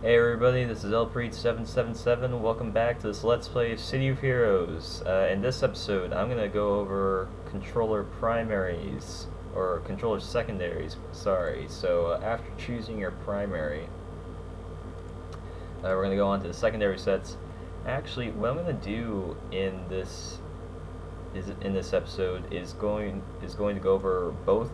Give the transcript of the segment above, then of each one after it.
Hey everybody, this is LPreet777. Welcome back to this Let's Play of City of Heroes. In this episode, I'm going to go over controller primaries, or controller secondaries, sorry. So after choosing your primary, we're going to go on to the secondary sets. Actually, what I'm going to do in this episode is going to go over both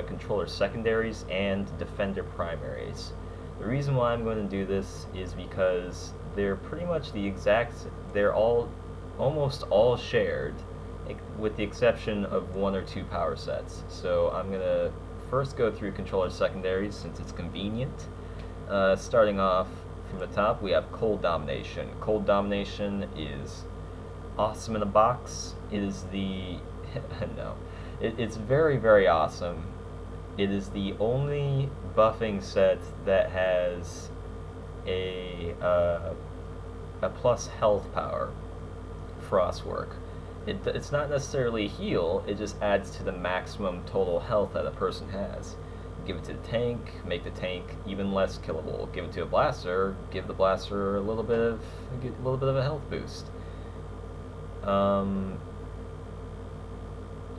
controller secondaries and defender primaries. The reason why I'm going to do this is because they're pretty much they're almost all shared, with the exception of one or two power sets. So I'm going to first go through controller secondaries since it's convenient. Starting off from the top, we have Cold Domination. Cold Domination is awesome in a box. It is the no, it's very, very awesome. It is the only buffing set that has a plus health power. Frostwork. It's not necessarily a heal. It just adds to the maximum total health that a person has. Give it to the tank, make the tank even less killable. Give it to a blaster, give the blaster a little bit of a health boost.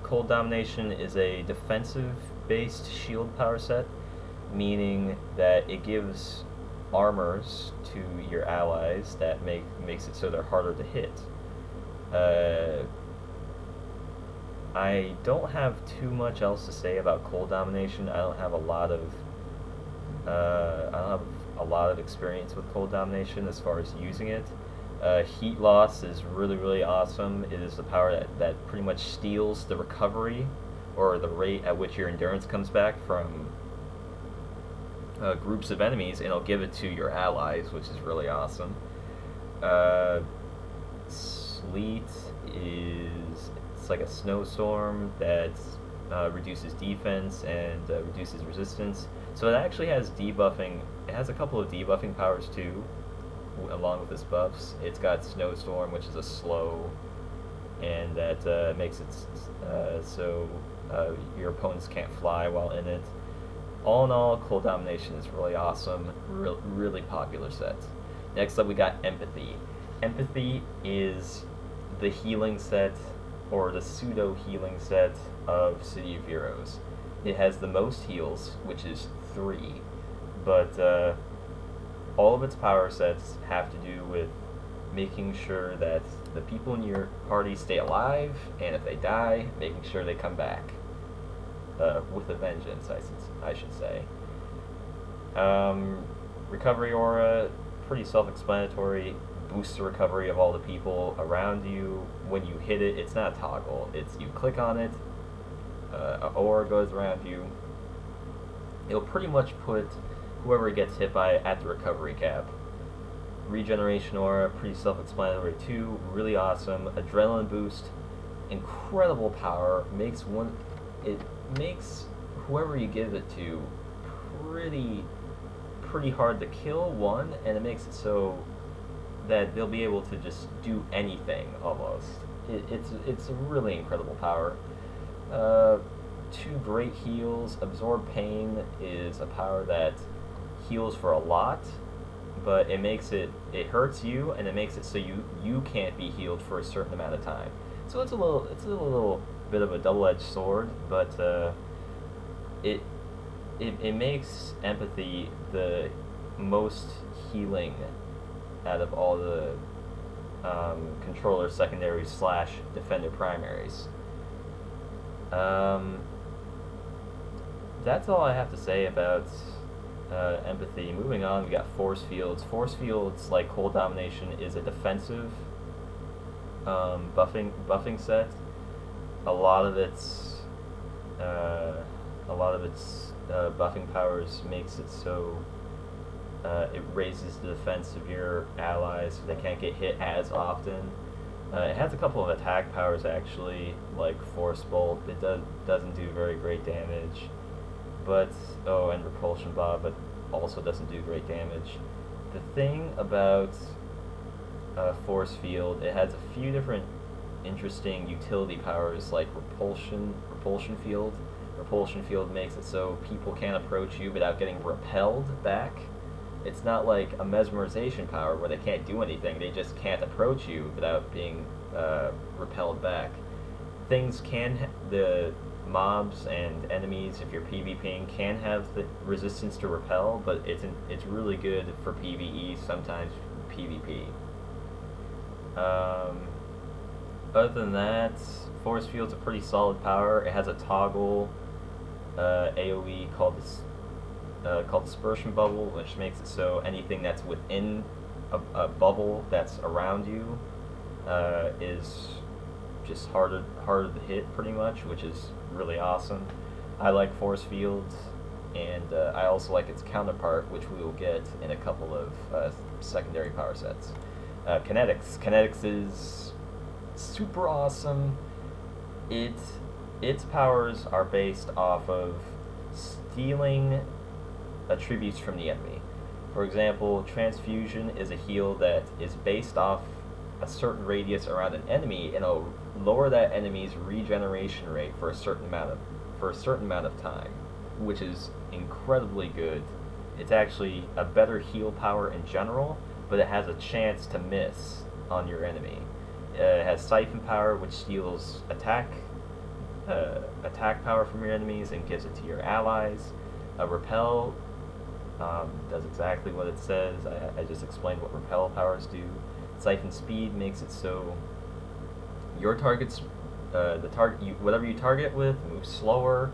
Cold Domination is a defensive-based shield power set, meaning that it gives armors to your allies that makes it so they're harder to hit. I don't have too much else to say about Cold Domination. I don't have a lot of experience with Cold Domination as far as using it. Heat loss is really, really awesome. It is the power that pretty much steals the recovery, or the rate at which your endurance comes back from groups of enemies, and it'll give it to your allies, which is really awesome. Sleet it's like a snowstorm that reduces defense and reduces resistance. So it actually has debuffing. It has a couple of debuffing powers too, along with its buffs. It's got Snowstorm, which is a slow, and that makes it so your opponents can't fly while in it. All in all, Cold Domination is really awesome, really popular set. Next up, we got Empathy. Empathy is the healing set, or the pseudo-healing set of City of Heroes. It has the most heals, which is 3, but all of its power sets have to do with making sure that the people in your party stay alive, and if they die, making sure they come back. With a vengeance, I should say. Recovery Aura, pretty self-explanatory. Boosts the recovery of all the people around you. When you hit it, it's not a toggle. It's you click on it, an aura goes around you. It'll pretty much put whoever gets hit by it at the recovery cap. Regeneration Aura, pretty self-explanatory too. Really awesome. Adrenaline boost, incredible power. It makes whoever you give it to pretty hard to kill, one, and it makes it so that they'll be able to just do anything almost. It's a really incredible power. 2 great heals. Absorb Pain is a power that heals for a lot, but it hurts you, and it makes it so you can't be healed for a certain amount of time. So it's a little bit of a double-edged sword, but it makes Empathy the most healing out of all the controller secondaries / defender primaries. That's all I have to say about Empathy. Moving on, we got Force Fields. Force Fields, like Cold Domination, is a defensive buffing set. A lot of its buffing powers makes it so it raises the defense of your allies so they can't get hit as often. It has a couple of attack powers actually, like Force Bolt. It doesn't do very great damage, but and Repulsion Bob, but also doesn't do great damage. The thing about Force Field, it has a few different interesting utility powers, like Repulsion Field. Repulsion Field makes it so people can't approach you without getting repelled back. it's not like a mesmerization power where they can't do anything. They just can't approach you without being repelled back. The mobs and enemies, if you're PvPing, can have the resistance to repel, but it's really good for PvE, sometimes PvP. Other than that, Force Field's a pretty solid power. It has a toggle AoE called Dispersion Bubble, which makes it so anything that's within a bubble that's around you is just harder to hit, pretty much, which is really awesome. I like Force Fields, and I also like its counterpart, which we will get in a couple of secondary power sets. Kinetics. Kinetics is super awesome. Its powers are based off of stealing attributes from the enemy. For example, Transfusion is a heal that is based off a certain radius around an enemy, and it'll lower that enemy's regeneration rate for a certain amount of time, which is incredibly good. It's actually a better heal power in general, but it has a chance to miss on your enemy. It has Siphon power, which steals attack power from your enemies and gives it to your allies. Repel does exactly what it says. I just explained what repel powers do. Siphon speed makes it so your targets, whatever you target with, moves slower,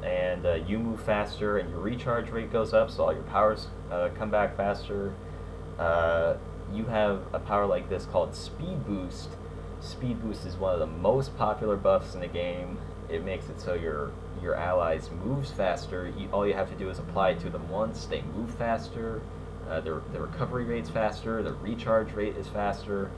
and you move faster, and your recharge rate goes up, so all your powers come back faster. You have a power like this called Speed Boost. Speed Boost is one of the most popular buffs in the game. It makes it so your allies moves faster. All you have to do is apply it to them once. They move faster. The recovery rate's faster. The recharge rate is faster.